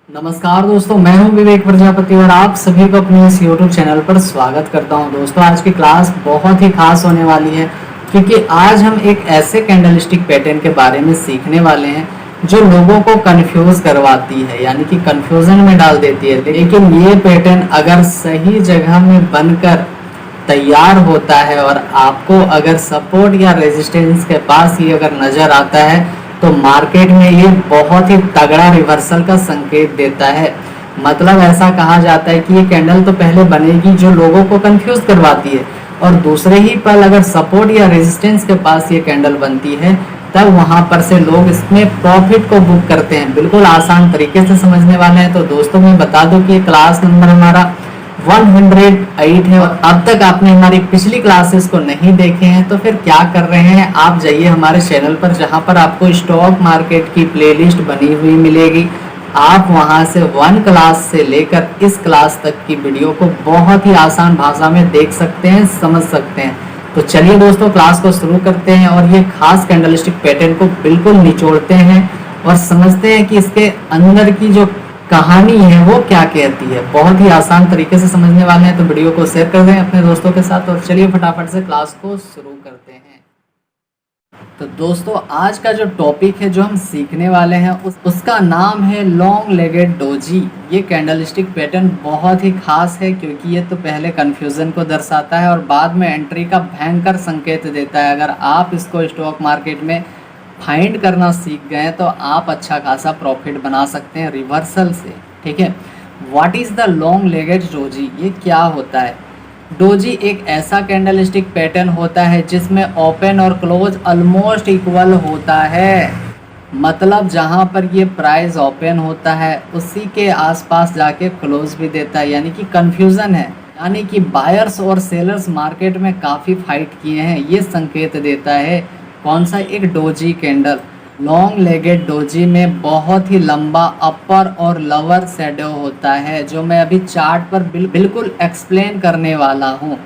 नमस्कार दोस्तों, मैं हूं विवेक प्रजापति और आप सभी को अपने इस YouTube चैनल पर स्वागत करता हूं। दोस्तों, आज की क्लास बहुत ही खास होने वाली है क्योंकि आज हम एक ऐसे कैंडलस्टिक पैटर्न के बारे में सीखने वाले हैं जो लोगों को कंफ्यूज करवाती है, यानी कि कंफ्यूजन में डाल देती है। लेकिन ये पैटर्न अगर सही जगह में बनकर तैयार होता है और आपको अगर सपोर्ट या रेजिस्टेंस के पास ही अगर नज़र आता है तो मार्केट में ये बहुत ही तगड़ा रिवर्सल का संकेत देता है। मतलब ऐसा कहा जाता है कि ये कैंडल तो पहले बनेगी जो लोगों को कंफ्यूज करवाती है और दूसरे ही पल अगर सपोर्ट या रेजिस्टेंस के पास ये कैंडल बनती है तब वहां पर से लोग इसमें प्रॉफिट को बुक करते हैं। बिल्कुल आसान तरीके से समझने वाले हैं। तो दोस्तों, मैं बता दूं कि ये क्लास नंबर हमारा 108 है और अब तक आपने हमारी पिछली क्लासेस को नहीं देखे हैं तो फिर क्या कर रहे हैं, आप जाइए हमारे चैनल पर जहां पर आपको स्टॉक मार्केट की प्लेलिस्ट बनी हुई मिलेगी। आप वहां से 1 क्लास से लेकर इस क्लास तक की वीडियो को बहुत ही आसान भाषा में देख सकते हैं, समझ सकते हैं। तो चलिए दोस्तों, क्लास को शुरू करते हैं और ये खास कैंडलस्टिक पैटर्न को बिल्कुल निचोड़ते हैं और समझते हैं कि इसके अंदर की जो कहानी है वो क्या कहती है। बहुत ही आसान तरीके से समझने वाले हैं, तो वीडियो को शेयर कर दें अपने दोस्तों के साथ और चलिए फटाफट से क्लास को शुरू करते हैं। तो दोस्तों, आज का जो टॉपिक है जो हम सीखने वाले हैं उसका नाम है लॉन्ग लेगेड डोजी। ये कैंडलस्टिक पैटर्न बहुत ही खास है क्योंकि ये तो पहले कन्फ्यूजन को दर्शाता है और बाद में एंट्री का भयंकर संकेत देता है। अगर आप इसको स्टॉक मार्केट में फाइंड करना सीख गए तो आप अच्छा खासा प्रॉफिट बना सकते हैं रिवर्सल से। ठीक है, what is the long legged doji? ये क्या होता है? डोजी एक ऐसा कैंडलस्टिक पैटर्न होता है जिसमें ओपन और क्लोज ऑलमोस्ट इक्वल होता है। मतलब जहां पर ये प्राइस ओपन होता है उसी के आसपास जाके क्लोज भी देता है, यानी कि कंफ्यूजन है, यानी कि बायर्स और सेलर्स मार्केट में काफ़ी फाइट किए हैं। ये संकेत देता है कौन सा? एक doji candle. Long legged doji में बहुत ही लंबा अपर और लोअर शैडो होता है जो मैं अभी चार्ट पर बिल्कुल एक्सप्लेन करने वाला हूँ।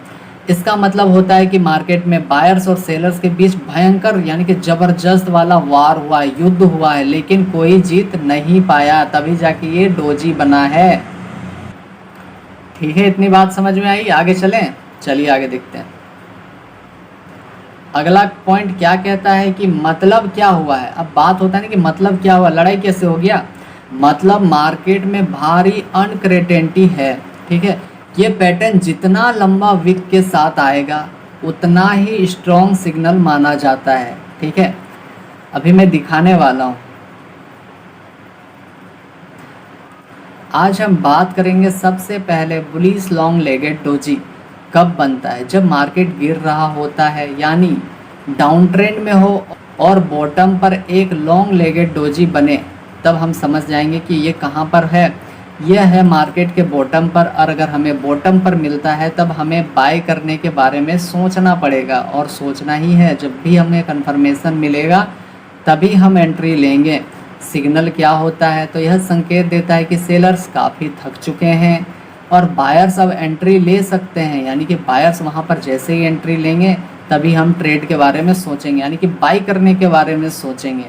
इसका मतलब होता है कि मार्केट में बायर्स और सेलर्स के बीच भयंकर यानी कि ज़बरदस्त वाला वार हुआ है, युद्ध हुआ है, लेकिन कोई जीत नहीं पाया, तभी जाके ये डोजी बना है। ठीक है, इतनी बात समझ में आई? आगे चलें, चलिए आगे देखते हैं। अगला पॉइंट क्या कहता है कि मतलब क्या हुआ है। अब बात होता है ना कि मतलब क्या हुआ, लड़ाई कैसे हो गया? मतलब मार्केट में भारी अनकर्टेनिटी है। ठीक है, ये पैटर्न जितना लंबा विक के साथ आएगा उतना ही स्ट्रॉन्ग सिग्नल माना जाता है। ठीक है, अभी मैं दिखाने वाला हूँ। आज हम बात करेंगे सबसे पहले बुलिश लॉन्ग लेगेड डोजी कब बनता है? जब मार्केट गिर रहा होता है, यानी डाउन ट्रेंड में हो और बॉटम पर एक लॉन्ग लेगेड डोजी बने, तब हम समझ जाएंगे कि ये कहाँ पर है। यह है मार्केट के बॉटम पर, और अगर हमें बॉटम पर मिलता है तब हमें बाय करने के बारे में सोचना पड़ेगा और सोचना ही है। जब भी हमें कंफर्मेशन मिलेगा तभी हम एंट्री लेंगे। सिग्नल क्या होता है? तो यह संकेत देता है कि सेलर्स काफ़ी थक चुके हैं और बायर्स अब एंट्री ले सकते हैं, यानी कि बायर्स वहाँ पर जैसे ही एंट्री लेंगे तभी हम ट्रेड के बारे में सोचेंगे, यानी कि बाई करने के बारे में सोचेंगे।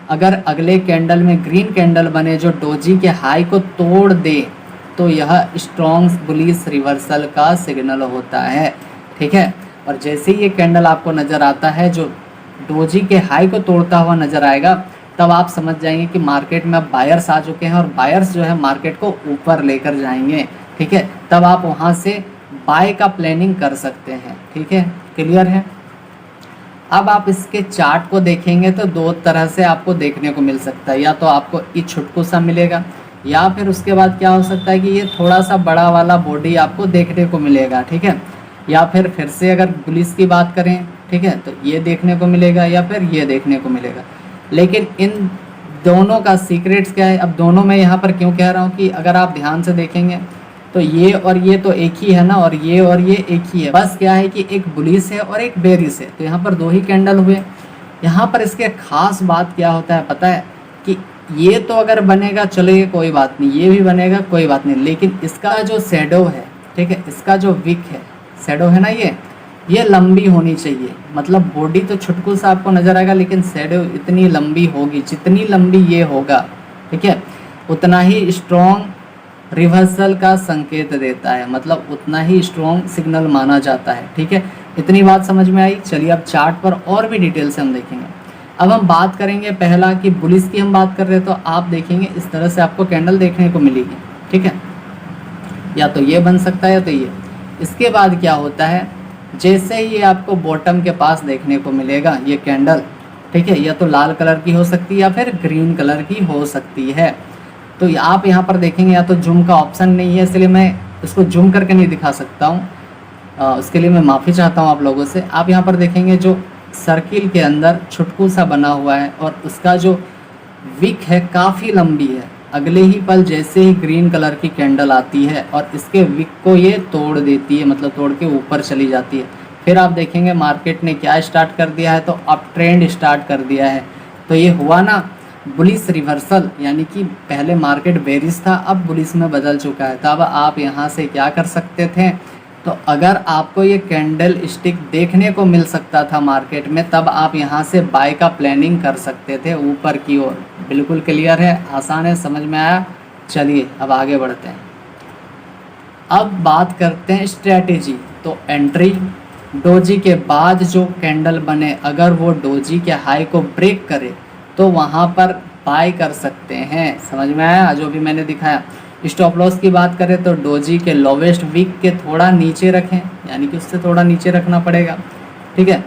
अगर अगले कैंडल में ग्रीन कैंडल बने जो डोजी के हाई को तोड़ दे तो यह स्ट्रॉन्ग बुलिश रिवर्सल का सिग्नल होता है। ठीक है, और जैसे ही ये कैंडल आपको नज़र आता है जो डोजी के हाई को तोड़ता हुआ नज़र आएगा तब आप समझ जाएंगे कि मार्केट में अब बायर्स आ चुके हैं और बायर्स जो है मार्केट को ऊपर लेकर जाएंगे। ठीक है, तब आप वहाँ से बाय का प्लानिंग कर सकते हैं। ठीक है, क्लियर है? अब आप इसके चार्ट को देखेंगे तो दो तरह से आपको देखने को मिल सकता है। या तो आपको ये छुटकू सा मिलेगा, या फिर उसके बाद क्या हो सकता है कि ये थोड़ा सा बड़ा वाला बॉडी आपको देखने को मिलेगा। ठीक है, या फिर से अगर बुलिश की बात करें, ठीक है, तो ये देखने को मिलेगा या फिर ये देखने को मिलेगा। लेकिन इन दोनों का सीक्रेट्स क्या है? अब दोनों में यहाँ पर क्यों कह रहा हूँ कि अगर आप ध्यान से देखेंगे तो ये और ये तो एक ही है ना, और ये एक ही है। बस क्या है कि एक बुलिश है और एक बेरिश है, तो यहाँ पर दो ही कैंडल हुए। यहाँ पर इसके खास बात क्या होता है पता है? कि ये तो अगर बनेगा चलो ये कोई बात नहीं, ये भी बनेगा कोई बात नहीं, लेकिन इसका जो शैडो है, ठीक है, इसका जो विक है, शैडो है ना, ये लंबी होनी चाहिए। मतलब बॉडी तो छुटकू सा आपको नजर आएगा लेकिन शैडो इतनी लंबी होगी जितनी लंबी ये होगा। ठीक है, उतना ही स्ट्रॉन्ग रिवर्सल का संकेत देता है, मतलब उतना ही स्ट्रॉन्ग सिग्नल माना जाता है। ठीक है, इतनी बात समझ में आई। चलिए अब चार्ट पर और भी डिटेल से हम देखेंगे। अब हम बात करेंगे पहला कि बुलिस की हम बात कर रहे हैं, तो आप देखेंगे इस तरह से आपको कैंडल देखने को मिलेगी। ठीक है, या तो ये बन सकता है या तो ये। इसके बाद क्या होता है, जैसे ही आपको बॉटम के पास देखने को मिलेगा ये कैंडल, ठीक है, या तो लाल कलर की हो सकती है या फिर ग्रीन कलर की हो सकती है। तो आप यहाँ पर देखेंगे, या तो जूम का ऑप्शन नहीं है इसलिए मैं इसको जूम करके नहीं दिखा सकता हूँ, उसके लिए मैं माफ़ी चाहता हूँ आप लोगों से। आप यहाँ पर देखेंगे जो सर्किल के अंदर छुटकू सा बना हुआ है और उसका जो विक है काफ़ी लंबी है। अगले ही पल जैसे ही ग्रीन कलर की कैंडल आती है और इसके विक को ये तोड़ देती है, मतलब तोड़ के ऊपर चली जाती है। फिर आप देखेंगे मार्केट ने क्या स्टार्ट कर दिया है, तो अप ट्रेंड स्टार्ट कर दिया है। तो ये हुआ ना बुलिस रिवर्सल, यानी कि पहले मार्केट बेरिश था, अब बुलिस में बदल चुका है। तब आप यहाँ से क्या कर सकते थे, तो अगर आपको ये कैंडल स्टिक देखने को मिल सकता था मार्केट में, तब आप यहाँ से बाय का प्लानिंग कर सकते थे ऊपर की ओर। बिल्कुल क्लियर है, आसान है, समझ में आया। चलिए अब आगे बढ़ते हैं। अब बात करते हैं स्ट्रैटेजी। तो एंट्री डोजी के बाद जो कैंडल बने, अगर वो डोजी के हाई को ब्रेक करे तो वहाँ पर बाय कर सकते हैं। समझ में आया जो भी मैंने दिखाया। स्टॉप लॉस की बात करें तो डोजी के लोवेस्ट वीक के थोड़ा नीचे रखें, यानी कि उससे थोड़ा नीचे रखना पड़ेगा। ठीक है,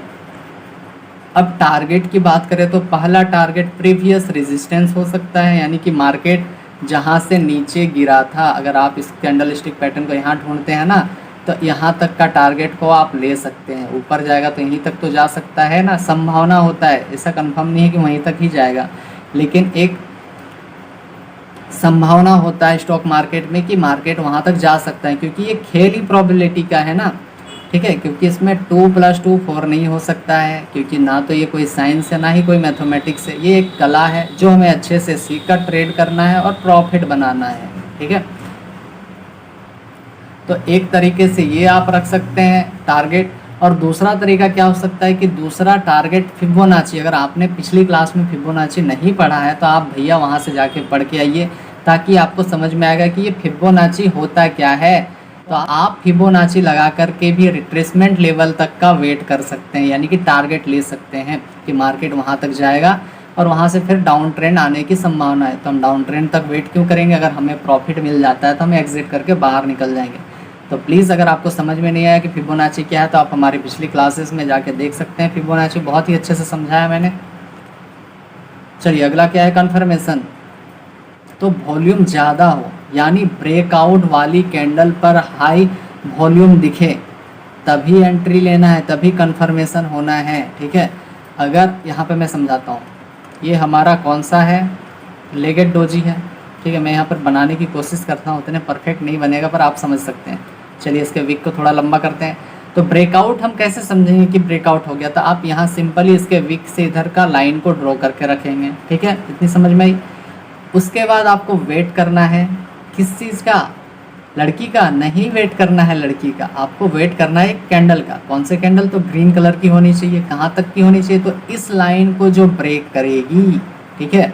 अब टारगेट की बात करें तो पहला टारगेट प्रीवियस रेजिस्टेंस हो सकता है, यानी कि मार्केट जहां से नीचे गिरा था, अगर आप इस कैंडल स्टिक पैटर्न को यहाँ ढूंढते हैं ना, तो यहाँ तक का टारगेट को आप ले सकते हैं। ऊपर जाएगा तो यहीं तक तो जा सकता है ना, संभावना होता है, ऐसा कंफर्म नहीं है कि वहीं तक ही जाएगा, लेकिन एक संभावना होता है स्टॉक मार्केट में कि मार्केट वहाँ तक जा सकता है, क्योंकि ये खेल ही प्रोबेबिलिटी का है ना। ठीक है, क्योंकि इसमें 2 + 2 4 नहीं हो सकता है, क्योंकि ना तो ये कोई साइंस है ना ही कोई मैथमेटिक्स है, ये एक कला है जो हमें अच्छे से सीख कर ट्रेड करना है और प्रॉफिट बनाना है। ठीक है, तो एक तरीके से ये आप रख सकते हैं टारगेट। और दूसरा तरीका क्या हो सकता है कि दूसरा टारगेट फिबोनाची, अगर आपने पिछली क्लास में फिबोनाची नहीं पढ़ा है तो आप भैया वहाँ से जाके पढ़ के आइए, ताकि आपको समझ में आएगा कि ये फिबोनाची होता क्या है। तो आप फिबोनाची लगा करके भी रिट्रेसमेंट लेवल तक का वेट कर सकते हैं, यानी कि टारगेट ले सकते हैं कि मार्केट वहाँ तक जाएगा और वहाँ से फिर डाउन ट्रेंड आने की संभावना है। तो हम डाउन ट्रेंड तक वेट क्यों करेंगे, अगर हमें प्रॉफिट मिल जाता है तो हम एग्जिट करके बाहर निकल जाएंगे। तो प्लीज़ अगर आपको समझ में नहीं आया कि फिबोनाची क्या है तो आप हमारी पिछली क्लासेस में जाके देख सकते हैं, फिबोनाची बहुत ही अच्छे से समझाया मैंने। चलिए अगला क्या है, कन्फर्मेशन। तो वॉल्यूम ज़्यादा हो, यानी ब्रेकआउट वाली कैंडल पर हाई वॉल्यूम दिखे तभी एंट्री लेना है, तभी कन्फर्मेशन होना है। ठीक है, अगर यहाँ पे मैं समझाता हूँ, ये हमारा कौन सा है, लेगेट डोजी है। ठीक है, मैं यहाँ पर बनाने की कोशिश करता हूँ, उतने परफेक्ट नहीं बनेगा पर आप समझ सकते हैं। चलिए इसके विक को थोड़ा लंबा करते हैं। तो ब्रेकआउट हम कैसे समझेंगे कि ब्रेकआउट हो गया, तो आप यहाँ सिंपली इसके विक से इधर का लाइन को ड्रॉ करके रखेंगे। ठीक है, इतनी समझ में आई। उसके बाद आपको वेट करना है, किस चीज़ का, लड़की का नहीं वेट करना है लड़की का, आपको वेट करना है कैंडल का। कौन से कैंडल, तो ग्रीन कलर की होनी चाहिए। कहाँ तक की होनी चाहिए, तो इस लाइन को जो ब्रेक करेगी। ठीक है,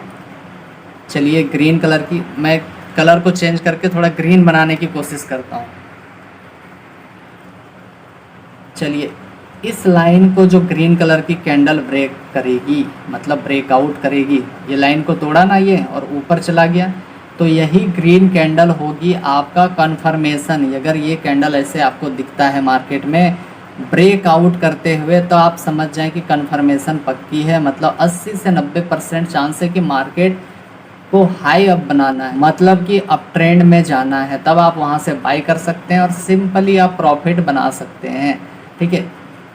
चलिए ग्रीन कलर की, मैं कलर को चेंज करके थोड़ा ग्रीन बनाने की कोशिश करता हूँ। चलिए इस लाइन को जो ग्रीन कलर की कैंडल ब्रेक करेगी, मतलब ब्रेकआउट करेगी, ये लाइन को तोड़ा ना ये और ऊपर चला गया, तो यही ग्रीन कैंडल होगी आपका कन्फर्मेशन। अगर ये कैंडल ऐसे आपको दिखता है मार्केट में ब्रेकआउट करते हुए, तो आप समझ जाएं कि कन्फर्मेशन पक्की है। मतलब 80 से 90% चांस है कि मार्केट को हाई अप बनाना है, मतलब कि अप ट्रेंड में जाना है, तब आप वहाँ से बाई कर सकते हैं और सिंपली आप प्रॉफिट बना सकते हैं। ठीक है,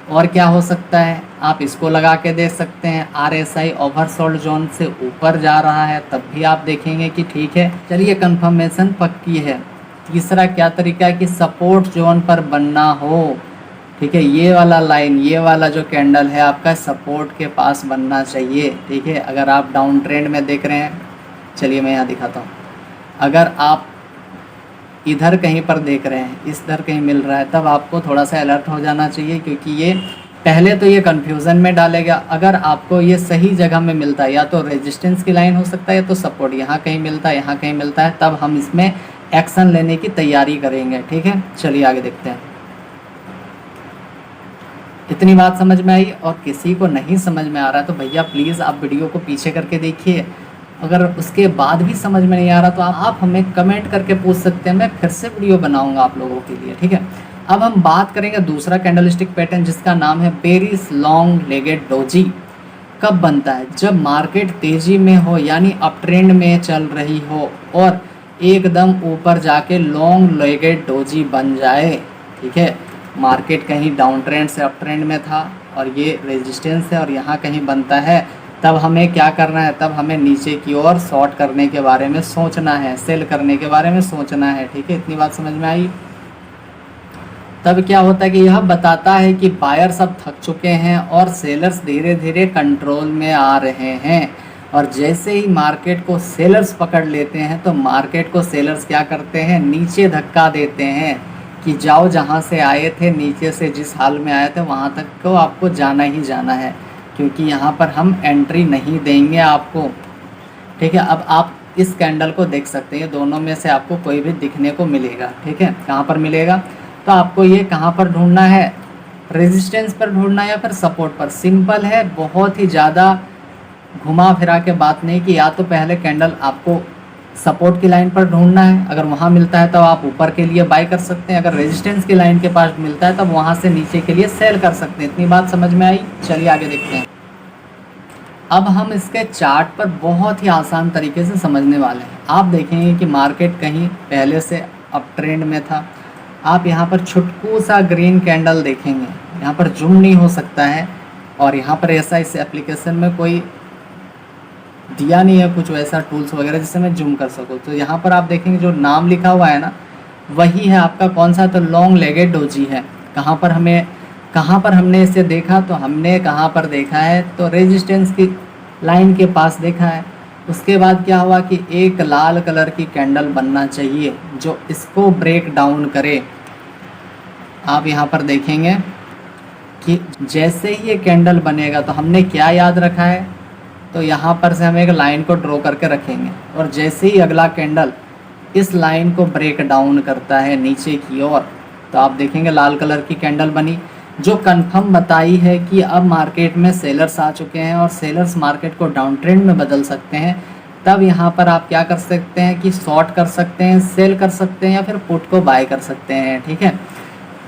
और क्या हो सकता है, आप इसको लगा के देख सकते हैं, RSI ओवरसोल्ड जोन से ऊपर जा रहा है, तब भी आप देखेंगे कि ठीक है। चलिए कंफर्मेशन पक्की है। तीसरा क्या तरीका है कि सपोर्ट जोन पर बनना हो। ठीक है, ये वाला लाइन, ये वाला जो कैंडल है आपका सपोर्ट के पास बनना चाहिए। ठीक है, अगर आप डाउन ट्रेंड में देख रहे हैं, चलिए मैं यहाँ दिखाता हूँ, अगर आप इधर कहीं पर देख रहे हैं, इस दर कहीं मिल रहा है, तब आपको थोड़ा सा अलर्ट हो जाना चाहिए, क्योंकि ये पहले तो ये कन्फ्यूज़न में डालेगा। अगर आपको ये सही जगह में मिलता है, या तो रेजिस्टेंस की लाइन हो सकता है या तो सपोर्ट, यहाँ कहीं मिलता है, यहाँ कहीं मिलता है, तब हम इसमें एक्शन लेने की तैयारी करेंगे। ठीक है, चलिए आगे देखते हैं। इतनी बात समझ में आई? और किसी को नहीं समझ में आ रहा है तो भैया प्लीज़ आप वीडियो को पीछे करके देखिए। अगर उसके बाद भी समझ में नहीं आ रहा तो आप हमें कमेंट करके पूछ सकते हैं, मैं फिर से वीडियो बनाऊंगा आप लोगों के लिए। ठीक है, अब हम बात करेंगे दूसरा कैंडलस्टिक पैटर्न जिसका नाम है बेरिस लॉन्ग लेगेड डोजी। कब बनता है? जब मार्केट तेज़ी में हो, यानी अप ट्रेंड में चल रही हो और एकदम ऊपर जाके लॉन्ग लेगेड डोजी बन जाए। ठीक है, मार्केट कहीं डाउन ट्रेंड से अप ट्रेंड में था और ये रेजिस्टेंस है और यहाँ कहीं बनता है, तब हमें क्या करना है? तब हमें नीचे की ओर शॉर्ट करने के बारे में सोचना है, सेल करने के बारे में सोचना है। ठीक है, इतनी बात समझ में आई? तब क्या होता है कि यह बताता है कि बायर्स अब थक चुके हैं और सेलर्स धीरे धीरे कंट्रोल में आ रहे हैं। और जैसे ही मार्केट को सेलर्स पकड़ लेते हैं तो मार्केट को सेलर्स क्या करते हैं? नीचे धक्का देते हैं कि जाओ, जहाँ से आए थे, नीचे से जिस हाल में आए थे वहाँ तक को आपको जाना ही जाना है, क्योंकि यहाँ पर हम एंट्री नहीं देंगे आपको। ठीक है, अब आप इस कैंडल को देख सकते हैं, दोनों में से आपको कोई भी दिखने को मिलेगा। ठीक है, कहाँ पर मिलेगा? तो आपको ये कहाँ पर ढूंढना है? रेजिस्टेंस पर ढूंढना है या फिर सपोर्ट पर? सिंपल है, बहुत ही ज़्यादा घुमा फिरा के बात नहीं कि या तो पहले कैंडल आपको सपोर्ट की लाइन पर ढूंढना है, अगर वहाँ मिलता है तो आप ऊपर के लिए बाय कर सकते हैं, अगर रेजिस्टेंस की लाइन के पास मिलता है तब वहाँ से नीचे के लिए सेल कर सकते हैं। इतनी बात समझ में आई? चलिए आगे देखते हैं। अब हम इसके चार्ट पर बहुत ही आसान तरीके से समझने वाले हैं। आप देखेंगे कि मार्केट कहीं पहले से अप ट्रेंड में था। आप यहाँ पर छुटकू सा ग्रीन कैंडल देखेंगे, यहाँ पर जूम नहीं हो सकता है और यहाँ पर ऐसा इस एप्लीकेशन में कोई दिया नहीं है कुछ वैसा टूल्स वगैरह जिससे मैं जूम कर सकूँ। तो यहाँ पर आप देखेंगे जो नाम लिखा हुआ है ना, वही है आपका कौन सा? तो लॉन्ग लेगेड डोजी है। कहाँ पर हमने इसे देखा? तो हमने कहाँ पर देखा है? तो रेजिस्टेंस की लाइन के पास देखा है। उसके बाद क्या हुआ कि एक लाल कलर की कैंडल बनना चाहिए जो इसको ब्रेक डाउन करे। आप यहाँ पर देखेंगे कि जैसे ही ये कैंडल बनेगा तो हमने क्या याद रखा है? तो यहाँ पर से हम एक लाइन को ड्रॉ करके रखेंगे और जैसे ही अगला कैंडल इस लाइन को ब्रेक डाउन करता है नीचे की ओर, तो आप देखेंगे लाल कलर की कैंडल बनी, जो कंफर्म बताई है कि अब मार्केट में सेलर्स आ चुके हैं और सेलर्स मार्केट को डाउन ट्रेंड में बदल सकते हैं। तब यहाँ पर आप क्या कर सकते हैं कि शॉर्ट कर सकते हैं, सेल कर सकते हैं या फिर पुट को बाय कर सकते हैं। ठीक है,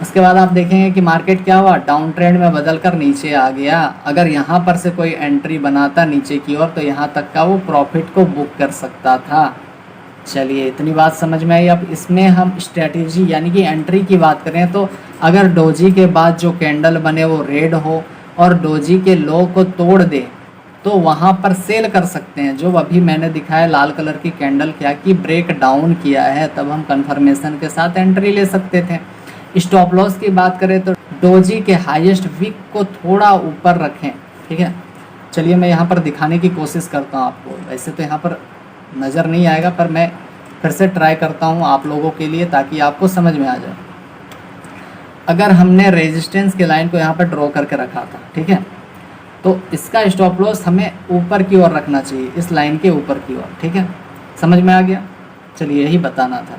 उसके बाद आप देखेंगे कि मार्केट क्या हुआ? डाउन ट्रेंड में बदल कर नीचे आ गया। अगर यहाँ पर से कोई एंट्री बनाता नीचे की ओर तो यहाँ तक का वो प्रॉफिट को बुक कर सकता था। चलिए, इतनी बात समझ में आई? अब इसमें हम स्ट्रेटेजी यानी कि एंट्री की बात करें तो अगर डोजी के बाद जो कैंडल बने वो रेड हो और डोजी के लो को तोड़ दे तो वहाँ पर सेल कर सकते हैं। जो अभी मैंने दिखाया लाल कलर की कैंडल क्या कि ब्रेक डाउन किया है, तब हम कंफर्मेशन के साथ एंट्री ले सकते थे। स्टॉप लॉस की बात करें तो डोजी के हाईएस्ट विक को थोड़ा ऊपर रखें। ठीक है, चलिए मैं यहाँ पर दिखाने की कोशिश करता हूँ आपको। वैसे तो यहाँ पर नज़र नहीं आएगा पर मैं फिर से ट्राई करता हूँ आप लोगों के लिए ताकि आपको समझ में आ जाए। अगर हमने रेजिस्टेंस की लाइन को यहाँ पर ड्रॉ करके रखा था, ठीक है, तो इसका स्टॉप लॉस हमें ऊपर की ओर रखना चाहिए, इस लाइन के ऊपर की ओर। ठीक है, समझ में आ गया? चलिए, यही बताना था।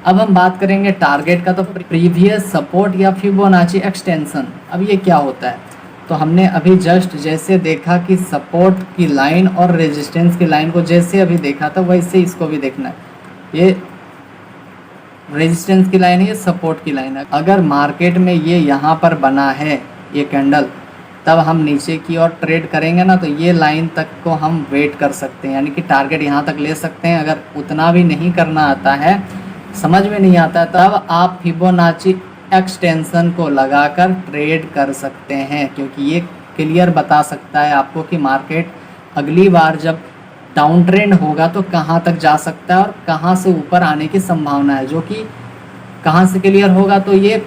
अब हम बात करेंगे टारगेट का। तो प्रीवियस सपोर्ट या फिबोनाची एक्सटेंशन, अब ये क्या होता है? तो हमने अभी जस्ट जैसे देखा कि सपोर्ट की लाइन और रेजिस्टेंस की लाइन को जैसे अभी देखा था वैसे इसको भी देखना है। ये रेजिस्टेंस की लाइन है, ये सपोर्ट की लाइन है। अगर मार्केट में ये यहाँ पर बना है ये कैंडल, तब हम नीचे की ओर ट्रेड करेंगे ना, तो ये लाइन तक को हम वेट कर सकते हैं, यानी कि टारगेट यहाँ तक ले सकते हैं। अगर उतना भी नहीं करना आता है, समझ में नहीं आता, तब आप फिबोनाची एक्सटेंशन को लगाकर ट्रेड कर सकते हैं, क्योंकि ये क्लियर बता सकता है आपको कि मार्केट अगली बार जब डाउन ट्रेंड होगा तो कहाँ तक जा सकता है और कहाँ से ऊपर आने की संभावना है। जो कि कहाँ से क्लियर होगा? तो ये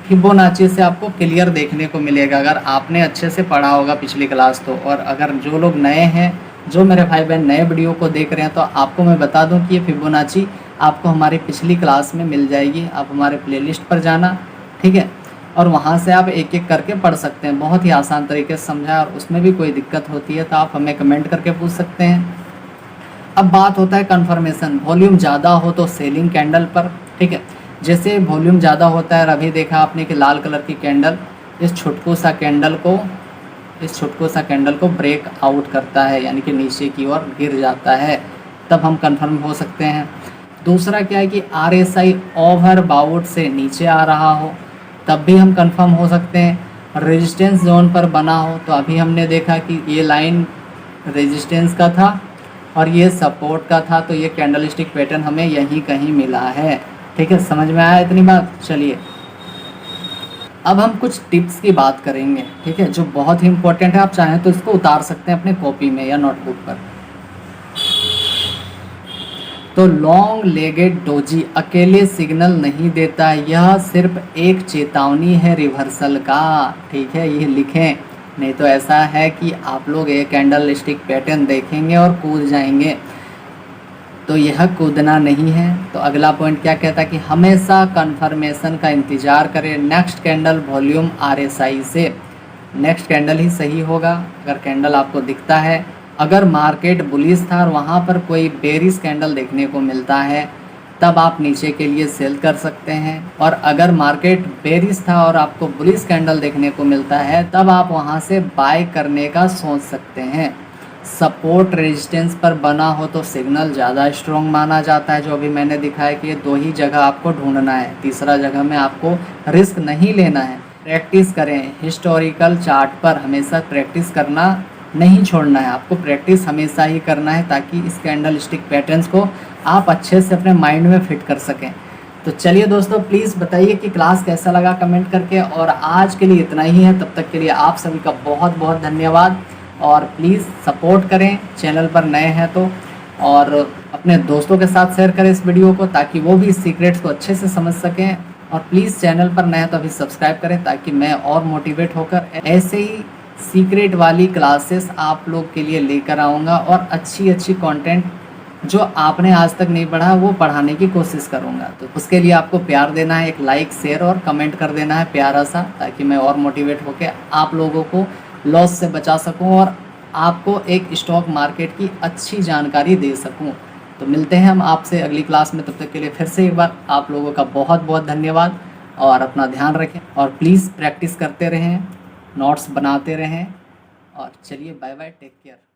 फिबोनाची से आपको क्लियर देखने को मिलेगा अगर आपने अच्छे से पढ़ा होगा पिछली क्लास तो। और अगर जो लोग नए हैं, जो मेरे भाई बहन नए वीडियो को देख रहे हैं, तो आपको मैं बता दूं कि ये फिबोनाची आपको हमारी पिछली क्लास में मिल जाएगी। आप हमारे प्लेलिस्ट पर जाना, ठीक है, और वहाँ से आप एक एक करके पढ़ सकते हैं। बहुत ही आसान तरीके से समझा है, और उसमें भी कोई दिक्कत होती है तो आप हमें कमेंट करके पूछ सकते हैं। अब बात होता है कन्फर्मेशन। वॉल्यूम ज़्यादा हो तो सेलिंग कैंडल पर, ठीक है। जैसे वॉल्यूम ज़्यादा होता है, अभी देखा आपने कि लाल कलर की कैंडल इस छोटकू सा कैंडल को ब्रेक आउट करता है, यानी कि नीचे की ओर गिर जाता है, तब हम कंफर्म हो सकते हैं। दूसरा क्या है कि RSI ओवर बाउट से नीचे आ रहा हो, तब भी हम कंफर्म हो सकते हैं। रेजिस्टेंस जोन पर बना हो, तो अभी हमने देखा कि ये लाइन रेजिस्टेंस का था और ये सपोर्ट का था, तो ये कैंडलस्टिक पैटर्न हमें यहीं कहीं मिला है, ठीक है। समझ में आया इतनी बात? चलिए अब हम कुछ टिप्स की बात करेंगे, ठीक है, जो बहुत ही इंपॉर्टेंट है। आप चाहें तो इसको उतार सकते हैं अपने कॉपी में या नोटबुक पर। तो लॉन्ग लेगेड डोजी अकेले सिग्नल नहीं देता, यह सिर्फ एक चेतावनी है रिवर्सल का, ठीक है, ये लिखें। नहीं तो ऐसा है कि आप लोग एक कैंडल स्टिक पैटर्न देखेंगे और कूद जाएंगे, तो यह कूदना नहीं है। तो अगला पॉइंट क्या कहता है कि हमेशा कंफर्मेशन का इंतज़ार करें नेक्स्ट कैंडल वॉल्यूम RSI से। नेक्स्ट कैंडल ही सही होगा अगर कैंडल आपको दिखता है। अगर मार्केट बुलिश था और वहाँ पर कोई बेरिश कैंडल देखने को मिलता है, तब आप नीचे के लिए सेल कर सकते हैं। और अगर मार्केट बेरिश था और आपको बुलिश कैंडल देखने को मिलता है, तब आप वहाँ से बाय करने का सोच सकते हैं। सपोर्ट रेजिस्टेंस पर बना हो तो सिग्नल ज़्यादा स्ट्रॉन्ग माना जाता है, जो अभी मैंने दिखाया कि ये दो ही जगह आपको ढूंढना है, तीसरा जगह में आपको रिस्क नहीं लेना है। प्रैक्टिस करें, हिस्टोरिकल चार्ट पर हमेशा प्रैक्टिस करना नहीं छोड़ना है, आपको प्रैक्टिस हमेशा ही करना है, ताकि इस कैंडल स्टिक पैटर्न्स को आप अच्छे से अपने माइंड में फिट कर सकें। तो चलिए दोस्तों, प्लीज़ बताइए कि क्लास कैसा लगा कमेंट करके, और आज के लिए इतना ही है। तब तक के लिए आप सभी का बहुत बहुत धन्यवाद, और प्लीज़ सपोर्ट करें चैनल पर नए हैं तो, और अपने दोस्तों के साथ शेयर करें इस वीडियो को, ताकि वो भी इस सीक्रेट्स को अच्छे से समझ सकें। और प्लीज़ चैनल पर नए हैं तो अभी सब्सक्राइब करें, ताकि मैं और मोटिवेट होकर ऐसे ही सीक्रेट वाली क्लासेस आप लोग के लिए लेकर आऊँगा, और अच्छी अच्छी कंटेंट जो आपने आज तक नहीं पढ़ा वो पढ़ाने की कोशिश करूँगा। तो उसके लिए आपको प्यार देना है, एक लाइक शेयर और कमेंट कर देना है प्यारा सा, ताकि मैं और मोटिवेट होकर आप लोगों को लॉस से बचा सकूं और आपको एक स्टॉक मार्केट की अच्छी जानकारी दे सकूं। तो मिलते हैं हम आपसे अगली क्लास में, तब तक के लिए फिर से एक बार आप लोगों का बहुत बहुत धन्यवाद, और अपना ध्यान रखें, और प्लीज़ प्रैक्टिस करते रहें, नोट्स बनाते रहें, और चलिए बाय बाय, टेक केयर।